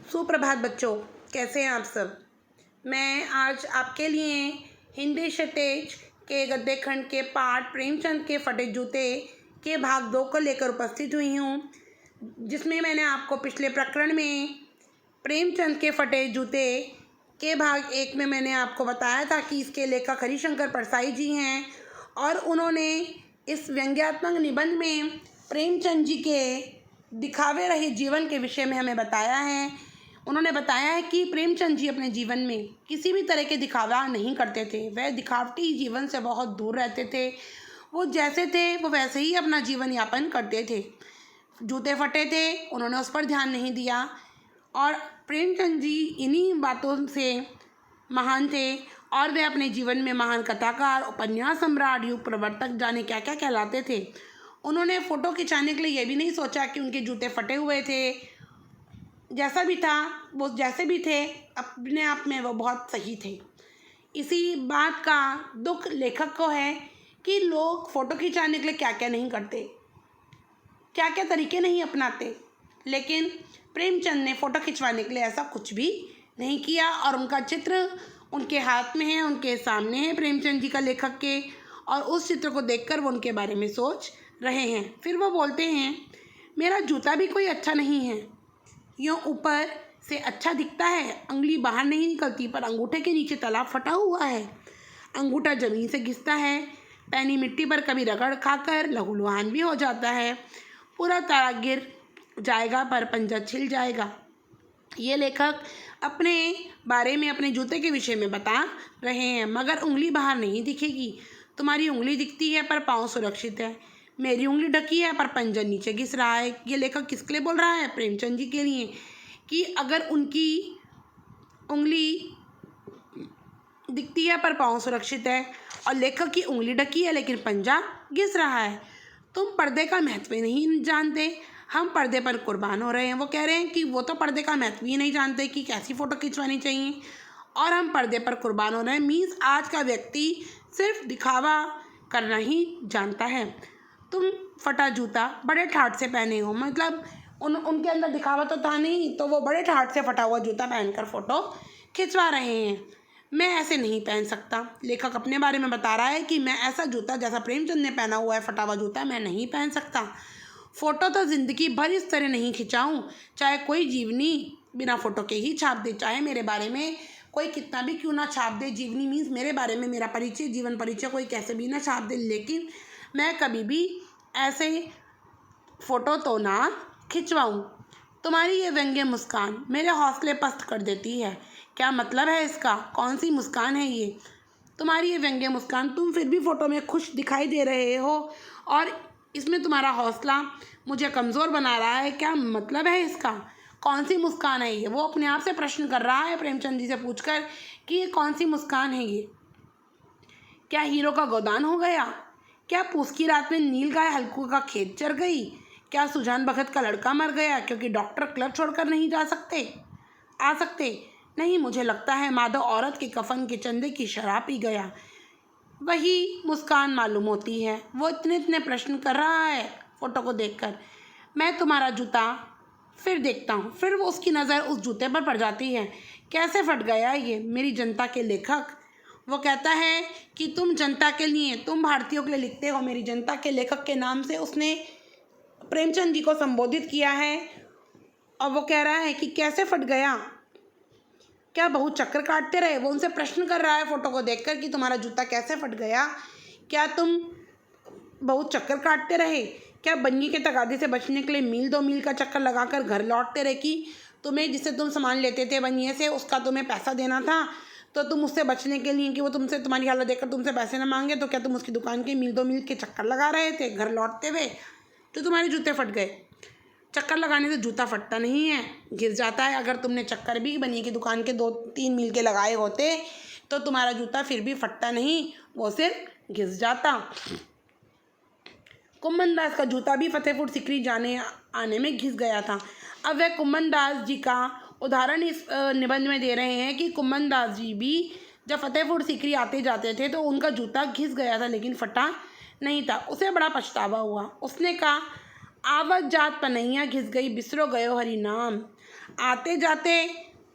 सुप्रभात बच्चों, कैसे हैं आप सब। मैं आज आपके लिए हिंदी क्षितिज के गद्य खंड के पाठ प्रेमचंद के फटे जूते के भाग 2 को लेकर उपस्थित हुई हूँ, जिसमें मैंने आपको पिछले प्रकरण में प्रेमचंद के फटे जूते के भाग 1 में मैंने आपको बताया था कि इसके लेखक हरिशंकर परसाई जी हैं और उन्होंने इस व्यंग्यात्मक निबंध में प्रेमचंद जी के दिखावे रहे जीवन के विषय में हमें बताया है। उन्होंने बताया है कि प्रेमचंद जी अपने जीवन में किसी भी तरह के दिखावा नहीं करते थे। वह दिखावटी जीवन से बहुत दूर रहते थे। वो जैसे थे वो वैसे ही अपना जीवन यापन करते थे। जूते फटे थे, उन्होंने उस पर ध्यान नहीं दिया और प्रेमचंद जी इन्हीं बातों से महान थे और वे अपने जीवन में महान कथाकार, उपन्यास सम्राट, युग प्रवर्तक, जाने क्या क्या कहलाते थे। उन्होंने फ़ोटो खिंचाने के लिए यह भी नहीं सोचा कि उनके जूते फटे हुए थे। जैसा भी था वो जैसे भी थे अपने आप में वो बहुत सही थे। इसी बात का दुख लेखक को है कि लोग फ़ोटो खिंचाने के लिए क्या क्या नहीं करते, क्या क्या तरीके नहीं अपनाते, लेकिन प्रेमचंद ने फ़ोटो खिंचवाने के लिए ऐसा कुछ भी नहीं किया और उनका चित्र उनके हाथ में है, उनके सामने है प्रेमचंद जी का लेखक के, और उस चित्र को देखकर वो उनके बारे में सोच रहे हैं। फिर वो बोलते हैं, मेरा जूता भी कोई अच्छा नहीं है, यूँ ऊपर से अच्छा दिखता है, अंगुली बाहर नहीं निकलती, पर अंगूठे के नीचे तालाब फटा हुआ है, अंगूठा ज़मीन से घिसता है, पैनी मिट्टी पर कभी रगड़ खाकर लहूलुहान भी हो जाता है, पूरा तारा गिर जाएगा पर पंजा छिल जाएगा। ये लेखक अपने बारे में अपने जूते के विषय में बता रहे हैं। मगर उंगली बाहर नहीं दिखेगी, तुम्हारी उंगली दिखती है पर पाँव सुरक्षित है, मेरी उंगली ढकी है पर पंजा नीचे घिस रहा है। ये लेखक किसके लिए बोल रहा है? प्रेमचंद जी के लिए, कि अगर उनकी उंगली दिखती है पर पाँव सुरक्षित है और लेखक की उंगली ढकी है लेकिन पंजा घिस रहा है, तुम पर्दे का महत्व नहीं जानते, हम पर्दे पर कुर्बान हो रहे हैं। वो कह रहे हैं कि वो तो पर्दे का महत्व ही नहीं जानते कि कैसी फ़ोटो खिंचवानी चाहिए और हम पर्दे पर कुर्बान हो रहे हैं। मीन्स आज का व्यक्ति सिर्फ दिखावा करना ही जानता है। तुम फटा जूता बड़े ठाठ से पहने हो, मतलब उनके अंदर दिखावा तो था नहीं, तो वो बड़े ठाठ से फटा हुआ जूता पहनकर फ़ोटो खिंचवा रहे हैं। मैं ऐसे नहीं पहन सकता। लेखक अपने बारे में बता रहा है कि मैं ऐसा जूता जैसा प्रेमचंद ने पहना हुआ है फटा हुआ जूता मैं नहीं पहन सकता। फ़ोटो तो ज़िंदगी भर इस तरह नहीं खिंचाऊँ, चाहे कोई जीवनी बिना फ़ोटो के ही छाप दे, चाहे मेरे बारे में कोई कितना भी क्यों ना छाप दे। जीवनी मीन्स मेरे बारे में मेरा परिचय, जीवन परिचय कोई कैसे भी ना छाप दे, लेकिन मैं कभी भी ऐसे फ़ोटो तो ना खिंचवाऊँ। तुम्हारी ये व्यंग्य मुस्कान मेरे हौसले पस्त कर देती है। क्या मतलब है इसका? कौन सी मुस्कान है ये? तुम्हारी ये व्यंग्य मुस्कान, तुम फिर भी फ़ोटो में खुश दिखाई दे रहे हो और इसमें तुम्हारा हौसला मुझे कमज़ोर बना रहा है। क्या मतलब है इसका? कौन सी मुस्कान है ये? वो अपने आप से प्रश्न कर रहा है प्रेमचंद जी से पूछकर कि ये कौन सी मुस्कान है ये? क्या हीरो का गोदान हो गया? क्या पूस की रात में नील गाय हल्कू का खेत चर गई? क्या सुजान भगत का लड़का मर गया क्योंकि डॉक्टर क्लब छोड़कर नहीं आ सकते? नहीं, मुझे लगता है माधव औरत के कफन के चंदे की शराब पी गया, वही मुस्कान मालूम होती है। वो इतने प्रश्न कर रहा है फ़ोटो को देखकर। मैं तुम्हारा जूता फिर देखता हूँ, फिर वो उसकी नज़र उस जूते पर पड़ जाती है। कैसे फट गया ये? मेरी जनता के लेखक, वो कहता है कि तुम जनता के लिए, तुम भारतीयों के लिए लिखते हो, मेरी जनता के लेखक के नाम से उसने प्रेमचंद जी को संबोधित किया है। और वो कह रहा है कि कैसे फट गया? क्या बहुत चक्कर काटते रहे? वो उनसे प्रश्न कर रहा है फ़ोटो को देखकर कि तुम्हारा जूता कैसे फट गया? क्या तुम बहुत चक्कर काटते रहे? क्या बन्ही के तगादे से बचने के लिए मील 2 मील का चक्कर लगाकर घर लौटते रहे कि तुम्हें जिससे तुम सामान लेते थे बनिए से उसका तुम्हें पैसा देना था, तो तुम उससे बचने के लिए कि वो तुमसे तुम्हारी हालत देखकर तुमसे पैसे न मांगे, तो क्या तुम उसकी दुकान के मील 2 मील के चक्कर लगा रहे थे घर लौटते हुए, तो तुम्हारे जूते फट गए? चक्कर लगाने से जूता फटता नहीं है, घिस जाता है। अगर तुमने चक्कर भी बनिए की दुकान के 2-3 मील के लगाए होते तो तुम्हारा जूता फिर भी फटता नहीं, वो सिर्फ घिस जाता। कुम्मन दास का जूता भी फतेहपुर सिकरी जाने आने में घिस गया था। अब वह कुम्मन दास जी का उदाहरण इस निबंध में दे रहे हैं कि कुम्मन दास जी भी जब फतेहपुर सिकरी आते जाते थे तो उनका जूता घिस गया था लेकिन फटा नहीं था। उसे बड़ा पछतावा हुआ। उसने कहा, आवत जात पनैया घिस गई, बिसरो गयो हरि नाम। आते जाते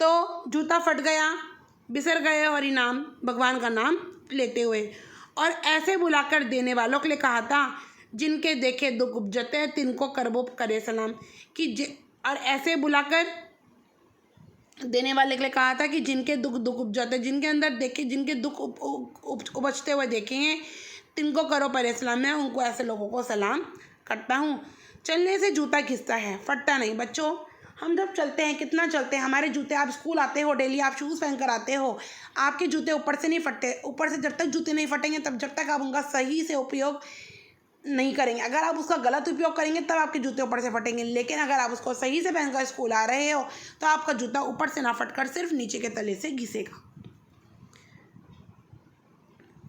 तो जूता फट गया, बिसर गए और इनाम भगवान का नाम लेते हुए। और ऐसे बुलाकर देने वालों के लिए कहा था, जिनके देखे दुख उपजते हैं तिनको करबो करे सलाम। और ऐसे बुलाकर देने वाले के लिए कहा था कि जिनके दुख उपजते, जिनके अंदर देखे, जिनके दुख उपजते हुए देखे हैं, तिनको करो परे सलाम। मैं उनको, ऐसे लोगों को सलाम करता हूँ। चलने से जूता घिसता है, फटता नहीं। बच्चों, हम जब चलते हैं, कितना चलते हैं, हमारे जूते, आप स्कूल आते हो डेली, आप शूज़ पहन कर आते हो, आपके जूते ऊपर से नहीं फटते। ऊपर से जब तक जूते नहीं फटेंगे, तब जब तक आप उनका सही से उपयोग नहीं करेंगे। अगर आप उसका गलत उपयोग करेंगे तब आपके जूते ऊपर से फटेंगे। लेकिन अगर आप उसको सही से पहनकर स्कूल आ रहे हो तो आपका जूता ऊपर से ना फटकर सिर्फ नीचे के तले से घिसेगा,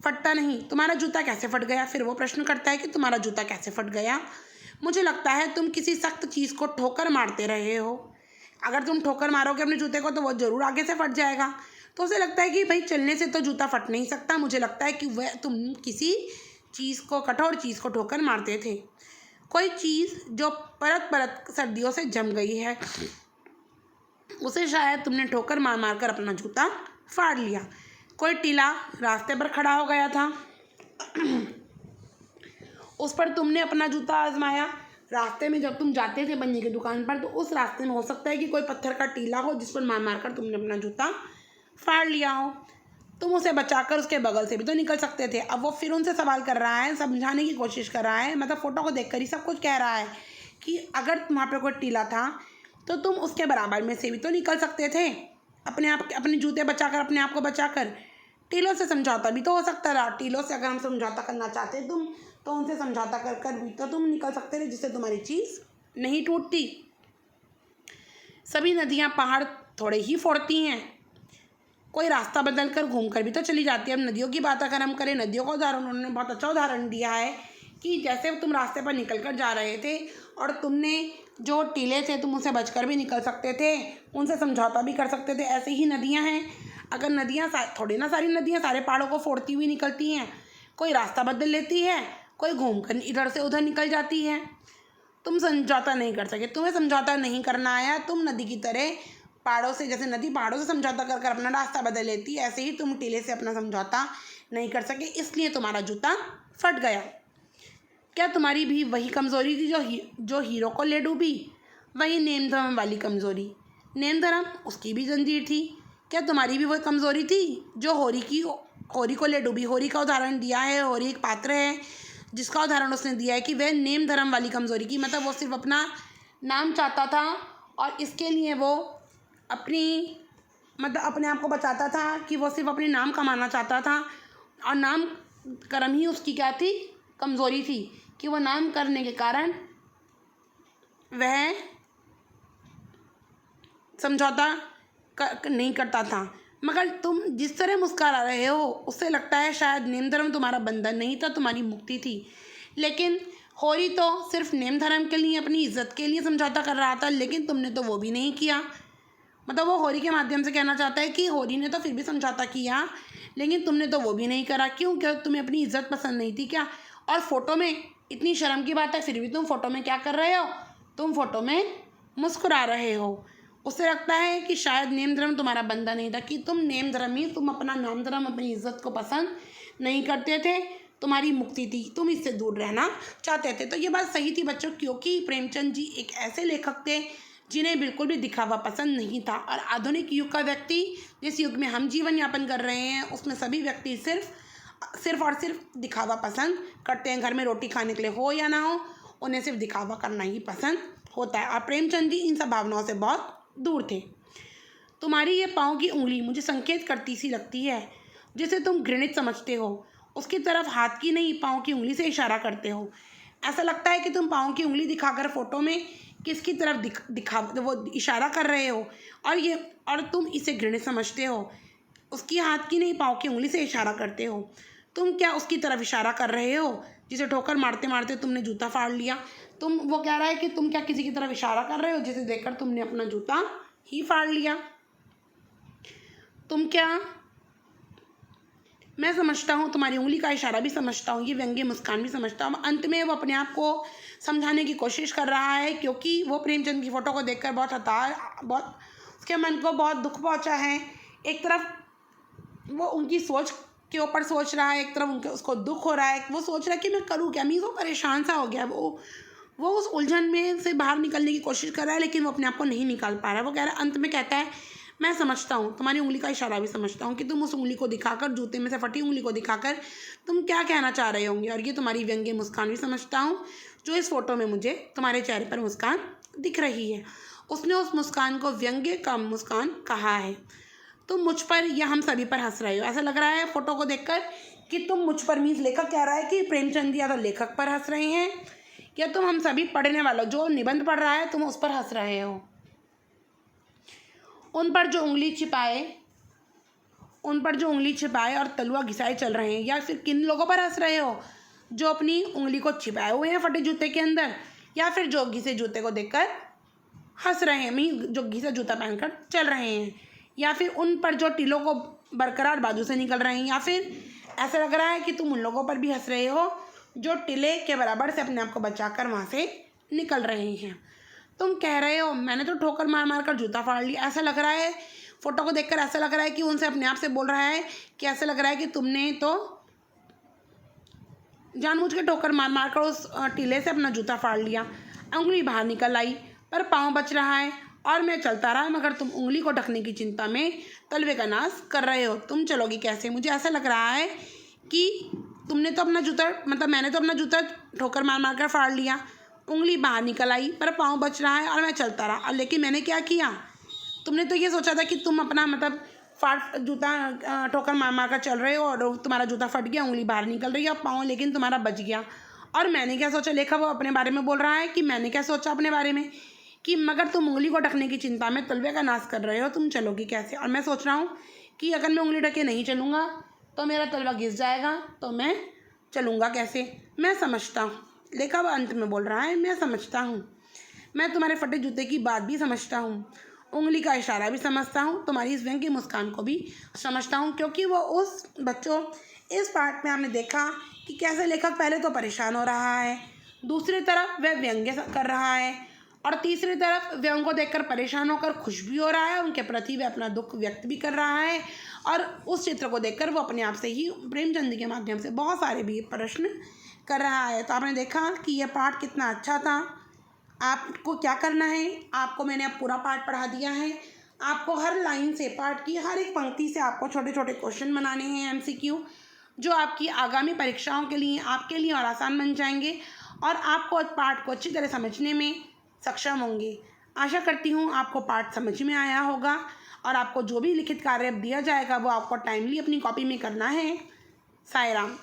फटता नहीं। तुम्हारा जूता कैसे फट गया? फिर वो प्रश्न करता है कि तुम्हारा जूता कैसे फट गया? मुझे लगता है तुम किसी सख्त चीज़ को ठोकर मारते रहे हो। अगर तुम ठोकर मारोगे अपने जूते को तो वो ज़रूर आगे से फट जाएगा। तो उसे लगता है कि भाई चलने से तो जूता फट नहीं सकता। मुझे लगता है कि वह तुम किसी चीज़ को, कठोर चीज़ को ठोकर मारते थे। कोई चीज़ जो परत परत सर्दियों से जम गई है, उसे शायद तुमने ठोकर मार मार कर अपना जूता फाड़ लिया। कोई टीला रास्ते पर खड़ा हो गया था, उस पर तुमने अपना जूता आजमाया। रास्ते में जब तुम जाते थे बन्नी की दुकान पर, तो उस रास्ते में हो सकता है कि कोई पत्थर का टीला हो जिस पर मार मार कर तुमने अपना जूता फाड़ लिया हो। तुम उसे बचाकर उसके बगल से भी तो निकल सकते थे। अब वो फिर उनसे सवाल कर रहा है, समझाने की कोशिश कर रहा है, मतलब फ़ोटो को देखकर ही सब कुछ कह रहा है कि अगर वहाँ पे कोई टीला था तो तुम उसके बराबर में से भी तो निकल सकते थे, अपने जूते बचाकर, अपने आप को बचाकर। टीलों से समझौता भी तो हो सकता था। टीलों से अगर हम समझौता करना चाहते तुम, तो उनसे समझौता कर कर भी तो तुम निकल सकते थे, जिससे तुम्हारी चीज़ नहीं टूटती। सभी नदियाँ पहाड़ थोड़े ही फोड़ती हैं, कोई रास्ता बदल कर घूम कर भी तो चली जाती है। अब नदियों की बात अगर हम करें, नदियों का उदाहरण उन्होंने बहुत अच्छा उदाहरण दिया है कि जैसे तुम रास्ते पर निकल कर जा रहे थे और तुमने जो टीले थे तुम उनसे बचकर भी निकल सकते थे, उनसे समझौता भी कर सकते थे। ऐसे ही नदियाँ हैं। अगर नदियाँ थोड़ी ना सारी नदियाँ सारे पहाड़ों को फोड़ती हुई निकलती हैं, कोई रास्ता बदल लेती है, कोई घूम कर इधर से उधर निकल जाती है। तुम समझौता नहीं कर सके, तुम्हें समझौता नहीं करना आया। तुम नदी की तरह पहाड़ों से, जैसे नदी पहाड़ों से समझौता कर कर अपना रास्ता बदल लेती है, ऐसे ही तुम टीले से अपना समझौता नहीं कर सके, इसलिए तुम्हारा जूता फट गया। क्या तुम्हारी भी वही कमज़ोरी थी जो हीरो को ले डूबी? वही नेम धर्म वाली कमज़ोरी। नेम धर्म उसकी भी जंजीर थी। क्या तुम्हारी भी वही कमज़ोरी थी जो होरी को ले डूबी? होरी का उदाहरण दिया है। होरी एक पात्र है जिसका उदाहरण उसने दिया है कि वह नेम धर्म वाली कमज़ोरी की, मतलब वो सिर्फ अपना नाम चाहता था और इसके लिए वो अपने आप को बचाता था कि वो सिर्फ अपने नाम कमाना चाहता था। और नाम कर्म ही उसकी क्या थी? कमज़ोरी थी, कि वो नाम करने के कारण वह समझौता नहीं करता था। मगर तुम जिस तरह मुस्कुरा रहे हो उससे लगता है शायद नेम धर्म तुम्हारा बंधन नहीं था, तुम्हारी मुक्ति थी। लेकिन होरी तो सिर्फ नेम धर्म के लिए, अपनी इज्जत के लिए समझौता कर रहा था, लेकिन तुमने तो वो भी नहीं किया। मतलब वो होरी के माध्यम से कहना चाहता है कि होरी ने तो फिर भी समझौता किया, लेकिन तुमने तो वो भी नहीं करा। क्यों? क्या तुम्हें अपनी इज्जत पसंद नहीं थी क्या? और फ़ोटो में इतनी शर्म की बात है, फिर भी तुम फ़ोटो में क्या कर रहे हो? तुम फ़ोटो में मुस्कुरा रहे हो। उससे लगता है कि शायद नेम धर्म तुम्हारा बंदा नहीं था, कि तुम नेम धर्म ही, तुम अपना नाम धर्म, अपनी इज्जत को पसंद नहीं करते थे, तुम्हारी मुक्ति थी, तुम इससे दूर रहना चाहते थे। तो ये बात सही थी बच्चों, क्योंकि प्रेमचंद जी एक ऐसे लेखक थे जिन्हें बिल्कुल भी दिखावा पसंद नहीं था। और आधुनिक युग का व्यक्ति, जिस युग में हम जीवन यापन कर रहे हैं, उसमें सभी व्यक्ति सिर्फ और सिर्फ दिखावा पसंद करते हैं। घर में रोटी खाने के लिए हो या ना हो, उन्हें सिर्फ दिखावा करना ही पसंद होता है। और प्रेमचंद जी इन सब भावनाओं से बहुत दूर थे। तुम्हारी ये पाँव की उंगली मुझे संकेत करती सी लगती है, जिसे तुम घृणित समझते हो। उसकी तरफ हाथ की नहीं, पाँव की उंगली से इशारा करते हो। ऐसा लगता है कि तुम पाँव की उंगली दिखाकर फ़ोटो में किसकी तरफ वो इशारा कर रहे हो, और तुम इसे घृणित समझते हो। उसकी हाथ की नहीं, पाँव की उंगली से इशारा करते हो। तुम क्या उसकी तरफ इशारा कर रहे हो जिसे ठोकर मारते मारते तुमने जूता फाड़ लिया? वो कह रहा है कि तुम क्या किसी की तरफ इशारा कर रहे हो जिसे देखकर तुमने अपना जूता ही फाड़ लिया? तुम क्या मैं समझता हूँ, तुम्हारी उंगली का इशारा भी समझता हूँ, ये व्यंग्य मुस्कान भी समझता हूँ। अंत में वो अपने आप को समझाने की कोशिश कर रहा है, क्योंकि वो प्रेमचंद की फ़ोटो को देखकर बहुत उसके मन को बहुत दुख पहुँचा है। एक तरफ वो उनकी सोच के ऊपर सोच रहा है, एक तरफ उनके उसको दुख हो रहा है। वो सोच रहा है कि मैं करूँ क्या। मीन्स वो परेशान सा हो गया। वो उस उलझन में से बाहर निकलने की कोशिश कर रहा है, लेकिन वो अपने आप को नहीं निकाल पा रहा है। वो कह रहा है, अंत में कहता है, मैं समझता हूँ, तुम्हारी उंगली का इशारा भी समझता हूँ कि तुम उस उंगली को दिखाकर, जूते में से फटी उंगली को दिखाकर तुम क्या कहना चाह रहे होंगे। और ये तुम्हारी व्यंग्य मुस्कान भी समझता हूँ, जो इस फोटो में मुझे तुम्हारे चेहरे पर मुस्कान दिख रही है। उसने उस मुस्कान को व्यंग्य का मुस्कान कहा है। तुम मुझ पर या हम सभी पर हंस रहे हो। ऐसा लग रहा है फोटो को देखकर कि तुम मुझ पर, मीन्स लेखक कह रहा है कि प्रेमचंद या तो लेखक पर हंस रहे हैं, या तुम हम सभी पढ़ने वालों, जो निबंध पढ़ रहा है, तुम उस पर हंस रहे हो। उन पर जो उंगली छिपाए और तलुआ घिसाए चल रहे हैं, या फिर किन लोगों पर हंस रहे हो जो अपनी उंगली को छिपाए हुए हैं फटे जूते के अंदर, या फिर जो घिसे जूते को देखकर हंस रहे हैं, मीन जो घिसा जूता पहनकर चल रहे हैं, या फिर उन पर जो टीलों को बरकरार बाजू से निकल रहे हैं, या फिर ऐसा लग रहा है कि तुम उन लोगों पर भी हंस रहे हो जो टिले के बराबर से अपने आप को बचाकर वहाँ से निकल रहे हैं। तुम कह रहे हो, मैंने तो ठोकर मार मार कर जूता फाड़ लिया। ऐसा लग रहा है फोटो को देखकर, ऐसा लग रहा है कि उनसे अपने आप से बोल रहा है कि ऐसा लग रहा है कि तुमने तो जानबूझ के ठोकर मार मार कर उस टीले से अपना जूता फाड़ लिया। उंगली बाहर निकल आई पर पाँव बच रहा है और मैं चलता रहा, मगर तुम उंगली को ढकने की चिंता में तलवे का नाश कर रहे हो। तुम चलोगी कैसे। मुझे ऐसा लग रहा है कि तुमने तो अपना जूता, मतलब मैंने तो अपना जूता ठोकर मार मार कर फाड़ लिया, उंगली बाहर निकल आई पर पाँव बच रहा है और मैं चलता रहा। लेकिन मैंने क्या किया, तुमने तो ये सोचा था कि तुम अपना मतलब जूता ठोकर मार मार कर चल रहे हो और तुम्हारा जूता फट गया, उंगली बाहर निकल रही है और पाँव लेकिन तुम्हारा बच गया। और मैंने क्या सोचा, लेखक वो अपने बारे में बोल रहा है कि मैंने क्या सोचा अपने बारे में, कि मगर तुम उंगली को ढकने की चिंता में तलवे का नाश कर रहे हो, तुम चलोगी कैसे। और मैं सोच रहा हूँ कि अगर मैं उंगली ढके नहीं चलूँगा तो मेरा तलवा घिस जाएगा, तो मैं चलूँगा कैसे। मैं समझता हूँ, लेखक अंत में बोल रहा है, मैं समझता हूँ, मैं तुम्हारे फटे जूते की बात भी समझता हूँ, उंगली का इशारा भी समझता हूँ, तुम्हारी इस व्यंग्य की मुस्कान को भी समझता हूँ। क्योंकि वो उस बच्चों, इस पार्ट में हमने देखा कि कैसे लेखक पहले तो परेशान हो रहा है, दूसरी तरफ वह व्यंग्य कर रहा है, और तीसरी तरफ वह उनको देखकर परेशान होकर खुश भी हो रहा है, उनके प्रति वह अपना दुख व्यक्त भी कर रहा है। और उस चित्र को देखकर वो अपने आप से ही प्रेमचंद के माध्यम से बहुत सारे भी प्रश्न कर रहा है। तो आपने देखा कि यह पाठ कितना अच्छा था। आपको क्या करना है, आपको मैंने अब पूरा पाठ पढ़ा दिया है। आपको हर लाइन से, पाठ की हर एक पंक्ति से आपको छोटे छोटे क्वेश्चन बनाने हैं, MCQ, जो आपकी आगामी परीक्षाओं के लिए आपके लिए और आसान बन जाएंगे और आपको पाठ को अच्छी तरह समझने में सक्षम होंगे। आशा करती हूँ आपको पाठ समझ में आया होगा और आपको जो भी लिखित कार्य दिया जाएगा वो आपको टाइमली अपनी कॉपी में करना है। साईं राम।